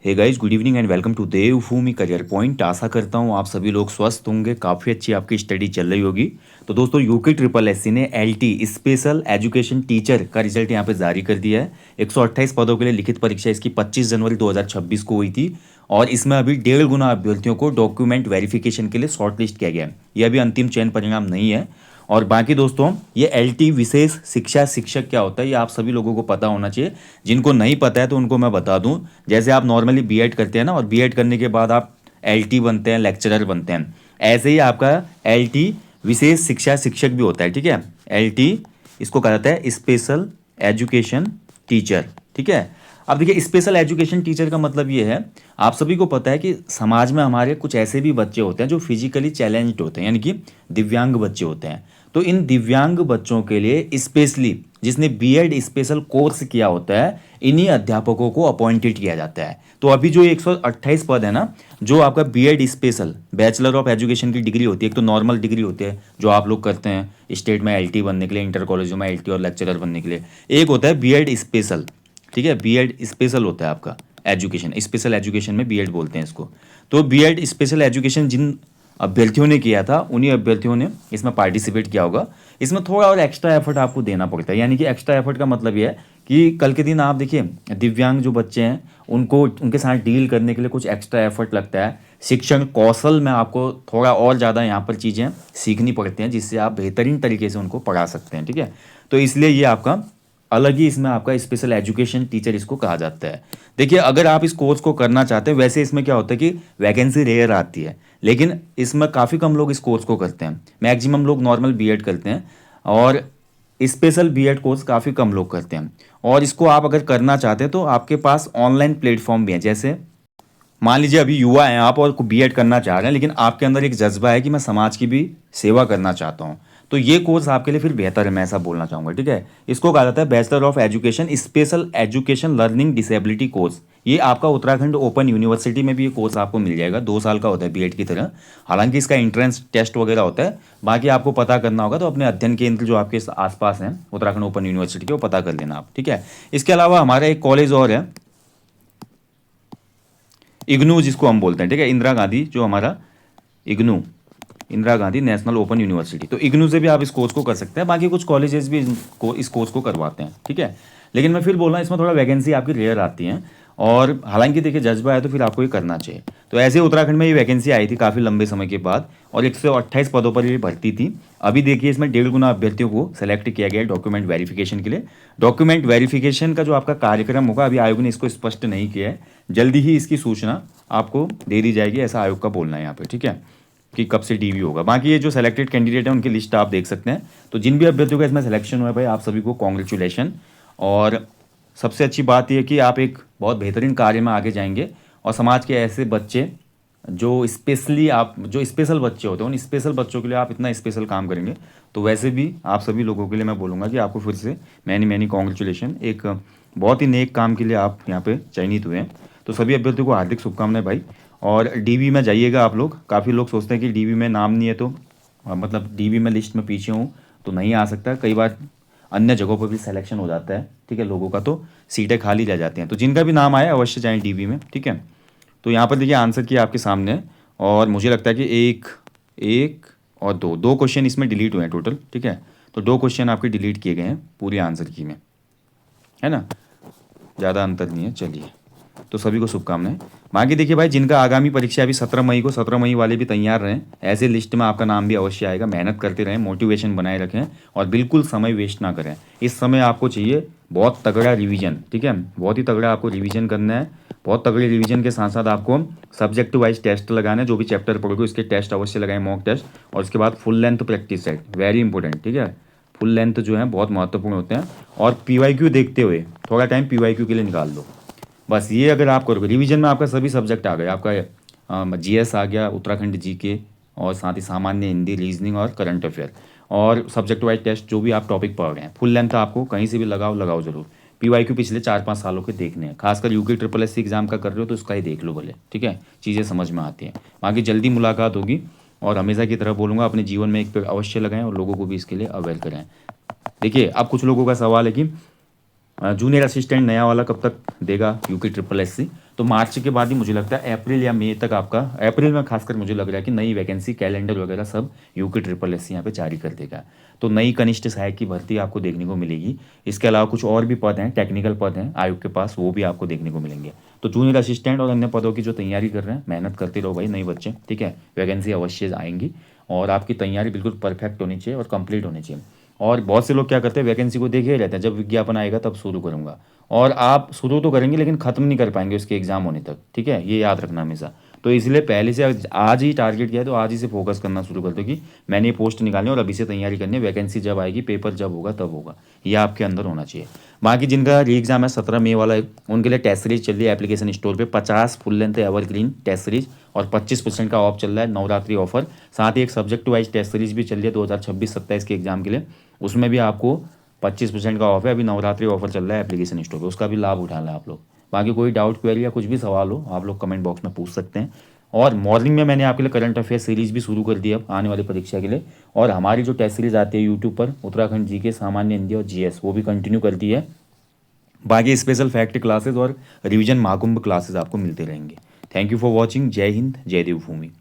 Hey guys, good evening and welcome to Devbhoomi career point. आशा करता हूँ आप सभी लोग स्वस्थ होंगे, काफ़ी अच्छी आपकी स्टडी चल रही होगी। तो दोस्तों, यूके ट्रिपल एससी ने एलटी स्पेशल एजुकेशन टीचर का रिजल्ट यहाँ पे जारी कर दिया है। 128 पदों के लिए लिखित परीक्षा इसकी 25 जनवरी 2026 को हुई थी और इसमें अभी 1.5 गुना अभ्यर्थियों को डॉक्यूमेंट वेरिफिकेशन के लिए शॉर्टलिस्ट किया गया है। यह अभी अंतिम चयन परिणाम नहीं है। और बाकी दोस्तों, ये एलटी विशेष शिक्षा शिक्षक क्या होता है ये आप सभी लोगों को पता होना चाहिए। जिनको नहीं पता है तो उनको मैं बता दूं। जैसे आप नॉर्मली बीएड करते हैं ना, और बीएड करने के बाद आप एलटी बनते हैं, लेक्चरर बनते हैं, ऐसे ही आपका एलटी विशेष शिक्षा शिक्षक भी होता है। ठीक है, एलटी इसको कहा जाता है स्पेशल एजुकेशन टीचर। ठीक है, अब देखिए, स्पेशल एजुकेशन टीचर का मतलब ये है, आप सभी को पता है कि समाज में हमारे कुछ ऐसे भी बच्चे होते हैं जो फिजिकली चैलेंज्ड होते हैं, यानी कि दिव्यांग बच्चे होते हैं। तो इन दिव्यांग बच्चों के लिए स्पेशली जिसने बीएड स्पेशल कोर्स किया होता है, इन्हीं अध्यापकों को अपॉइंटेड किया जाता है। तो अभी जो 128 पद है ना, जो आपका BEd special bachelor of education की डिग्री होती है, एक तो नॉर्मल डिग्री होती है जो आप लोग करते हैं स्टेट में एलटी बनने के लिए, इंटर कॉलेजों में एलटी और लेक्चरर बनने के लिए, एक होता है बीएड स्पेशल। ठीक है, बीएड स्पेशल होता है आपका एजुकेशन, स्पेशल एजुकेशन में बीएड बोलते हैं इसको। तो बीएड स्पेशल एजुकेशन जिन अभ्यर्थियों ने किया था, उन्हीं अभ्यर्थियों ने इसमें पार्टिसिपेट किया होगा। इसमें थोड़ा और एक्स्ट्रा एफर्ट आपको देना पड़ता है, यानी कि एक्स्ट्रा एफर्ट का मतलब ये है कि कल के दिन आप देखिए, दिव्यांग जो बच्चे हैं उनको उनके साथ डील करने के लिए कुछ एक्स्ट्रा एफर्ट लगता है। शिक्षण कौशल में आपको थोड़ा और ज़्यादा यहाँ पर चीज़ें सीखनी पड़ती हैं, जिससे आप बेहतरीन तरीके से उनको पढ़ा सकते हैं। ठीक है, तो इसलिए ये आपका अलग ही इसमें आपका स्पेशल एजुकेशन टीचर इसको कहा जाता है। देखिए, अगर आप इस कोर्स को करना चाहते हैं, वैसे इसमें क्या होता है कि वैकेंसी रेयर आती है, लेकिन इसमें काफ़ी कम लोग इस कोर्स को करते हैं। मैक्सिमम लोग नॉर्मल बीएड करते हैं और स्पेशल बीएड कोर्स काफ़ी कम लोग करते हैं। और इसको आप अगर करना चाहते हैं तो आपके पास ऑनलाइन प्लेटफॉर्म भी हैं। जैसे मान लीजिए अभी युवा हैं आप और बीएड करना चाह रहे हैं, लेकिन आपके अंदर एक जज्बा है कि मैं समाज की भी सेवा करना चाहता हूँ, तो ये कोर्स आपके लिए फिर बेहतर है, मैं ऐसा बोलना चाहूँगा। ठीक है, इसको कहा जाता है bachelor of education special education learning disability course. ये आपका उत्तराखंड ओपन यूनिवर्सिटी में भी ये कोर्स आपको मिल जाएगा। 2 साल का होता है बीएड की तरह। हालांकि इसका एंट्रेंस टेस्ट वगैरह होता है, बाकी आपको पता करना होगा तो अपने अध्ययन केंद्र जो आपके आसपास हैं उत्तराखंड ओपन यूनिवर्सिटी के, वो पता कर लेना आप। ठीक है, इसके अलावा हमारा एक कॉलेज और है, इग्नू जिसको हम बोलते हैं। ठीक है, इंदिरा गांधी जो हमारा IGNOU, Indira Gandhi national open university, तो इग्नू से भी आप इस कोर्स को कर सकते हैं। बाकी कुछ कॉलेजेस भी इस कोर्स को करवाते हैं। ठीक है, लेकिन मैं फिर बोल रहा हूँ इसमें थोड़ा वैकेंसी आपकी रेयर आती है, और हालांकि देखिए जज्बा है तो फिर आपको ये करना चाहिए। तो ऐसे उत्तराखंड में ये वैकेंसी आई थी काफ़ी लंबे समय के बाद, और 128 पदों पर ये भर्ती थी। अभी देखिए, इसमें 1.5 गुना अभ्यर्थियों को सेलेक्ट किया गया है डॉक्यूमेंट वेरिफिकेशन के लिए। डॉक्यूमेंट वेरिफिकेशन का जो आपका कार्यक्रम होगा, अभी आयोग ने इसको स्पष्ट नहीं किया है, जल्दी ही इसकी सूचना आपको दे दी जाएगी, ऐसा आयोग का बोलना है यहाँ पे। ठीक है, कि कब से डीवी होगा। बाकी ये जो सेलेक्टेड कैंडिडेट है उनकी लिस्ट आप देख सकते हैं। तो जिन भी अभ्यर्थियों का इसमें सिलेक्शन हुआ है भाई, आप सभी को कॉन्ग्रेचुलेशन। और सबसे अच्छी बात यह कि आप एक बहुत बेहतरीन कार्य में आगे जाएंगे, और समाज के ऐसे बच्चे जो स्पेशली आप जो स्पेशल बच्चे होते हैं, उन स्पेशल बच्चों के लिए आप इतना स्पेशल काम करेंगे। तो वैसे भी आप सभी लोगों के लिए मैं बोलूँगा कि आपको फिर से मैनी मैनी कॉन्ग्रेचुलेशन। एक बहुत ही नेक काम के लिए आप यहाँ पे चयनित हुए हैं। तो सभी अभ्यर्थियों को हार्दिक शुभकामनाएं भाई। और डीवी में जाइएगा आप लोग। काफ़ी लोग सोचते हैं कि डीवी में नाम नहीं है तो मतलब डीवी में लिस्ट में पीछे हूँ तो नहीं आ सकता। कई बार अन्य जगहों पर भी सिलेक्शन हो जाता है, ठीक है, लोगों का, तो सीटें खाली रह जाती हैं। तो जिनका भी नाम आया अवश्य जाएँ डीवी में। ठीक है, तो यहाँ पर देखिए आंसर किया आपके सामने है, और मुझे लगता है कि एक और दो क्वेश्चन इसमें डिलीट हुए हैं टोटल। ठीक है, तो 2 क्वेश्चन आपके डिलीट किए गए हैं पूरे आंसर की में, है ना, ज़्यादा अंतर नहीं है। चलिए, तो सभी को शुभकामनाएं। बाकी देखिए भाई, जिनका आगामी परीक्षा अभी 17 मई को, 17 मई वाले भी तैयार रहें, ऐसे लिस्ट में आपका नाम भी अवश्य आएगा। मेहनत करते रहें, मोटिवेशन बनाए रखें, और बिल्कुल समय वेस्ट ना करें। इस समय आपको चाहिए बहुत तगड़ा रिवीजन। ठीक है, बहुत ही तगड़ा आपको रिवीजन करना है। बहुत तगड़े रिवीजन के साथ साथ आपको सब्जेक्ट वाइज टेस्ट लगाना है। जो भी चैप्टर पढ़ोगे उसके टेस्ट अवश्य लगाएं, मॉक टेस्ट, और उसके बाद full length practice set, very important. ठीक है, फुल लेंथ जो है बहुत महत्वपूर्ण होते हैं। और पीवाईक्यू देखते हुए थोड़ा टाइम पीवाईक्यू के लिए निकाल दो। बस ये अगर आप करोगे, रिवीजन में आपका सभी सब्जेक्ट आ गए, आपका जीएस आ गया, उत्तराखंड जीके, और साथ ही सामान्य हिंदी, रीजनिंग और करंट अफेयर, और सब्जेक्ट वाइज टेस्ट जो भी आप टॉपिक पढ़ रहे हैं, फुल लेंथ आपको कहीं से भी लगाओ जरूर। पीवाईक्यू पिछले 4-5 सालों के देखने हैं, खासकर यूके ट्रिपल एस एग्जाम का कर रहे हो तो उसका ही देख लो भले। ठीक है, चीज़ें समझ में आती हैं। बाकी जल्दी मुलाकात होगी, और हमेशा की तरह बोलूँगा, अपने जीवन में एक पेड़ अवश्य लगाएं और लोगों को भी इसके लिए अवेयर करें। देखिए, अब कुछ लोगों का सवाल है कि जूनियर असिस्टेंट नया वाला कब तक देगा यूके ट्रिपल एस सी? तो मार्च के बाद ही मुझे लगता है, अप्रैल या मई तक आपका, अप्रैल में खासकर मुझे लग रहा है कि नई वैकेंसी कैलेंडर वगैरह सब यूके ट्रिपल एस सी यहाँ पे जारी कर देगा। तो नई कनिष्ठ सहायक की भर्ती आपको देखने को मिलेगी। इसके अलावा कुछ और भी पद हैं, टेक्निकल पद हैं आयोग के पास, वो भी आपको देखने को मिलेंगे। तो जूनियर असिस्टेंट और अन्य पदों की जो तैयारी कर रहे हैं, मेहनत करते रहो भाई नए बच्चे, ठीक है। वैकेंसी अवश्य आएंगी और आपकी तैयारी बिल्कुल परफेक्ट होनी चाहिए और कंप्लीट होनी चाहिए। और बहुत से लोग क्या करते हैं, वैकेंसी को देखे ही रहते हैं, जब विज्ञापन आएगा तब शुरू करूंगा। और आप शुरू तो करेंगे लेकिन ख़त्म नहीं कर पाएंगे उसके एग्ज़ाम होने तक, ठीक है, ये याद रखना हमेशा। तो इसलिए पहले से आज ही टारगेट किया है, तो आज ही से फोकस करना शुरू कर दो कि मैंने ये पोस्ट निकालनी है और अभी से तैयारी करनी है, वैकेंसी जब आएगी, पेपर जब होगा तब होगा, ये आपके अंदर होना चाहिए। बाकी जिनका री एग्ज़ाम है 17 मई वाला, उनके लिए टेस्ट सीरीज चल रही है एप्लीकेशन स्टोर पे, 50 full length evergreen test series और 25% का ऑफ चल रहा है, नवरात्रि ऑफर। साथ ही एक सब्जेक्ट वाइज टेस्ट सीरीज भी चल रही है 2026-27 के एग्जाम के लिए, उसमें भी आपको 25% का ऑफ है। अभी नवरात्रि ऑफर चल रहा है एप्लीकेशन स्टोर पे, उसका भी लाभ उठाना है आप लोग। बाकी कोई डाउट क्वेरी या कुछ भी सवाल हो आप लोग कमेंट बॉक्स में पूछ सकते हैं। और मॉर्निंग में मैंने आपके लिए करंट अफेयर सीरीज भी शुरू कर दी अब आने वाली परीक्षा के लिए। और हमारी जो टेस्ट सीरीज आती है यूट्यूब पर, उत्तराखंड जीके, सामान्य हिंदी और जीएस, वो भी कंटिन्यू कर दी है। बाकी स्पेशल फैक्ट क्लासेस और रिवीजन महाकुंभ क्लासेस आपको मिलते रहेंगे। Thank you for watching. जय हिंद, जय देवभूमि।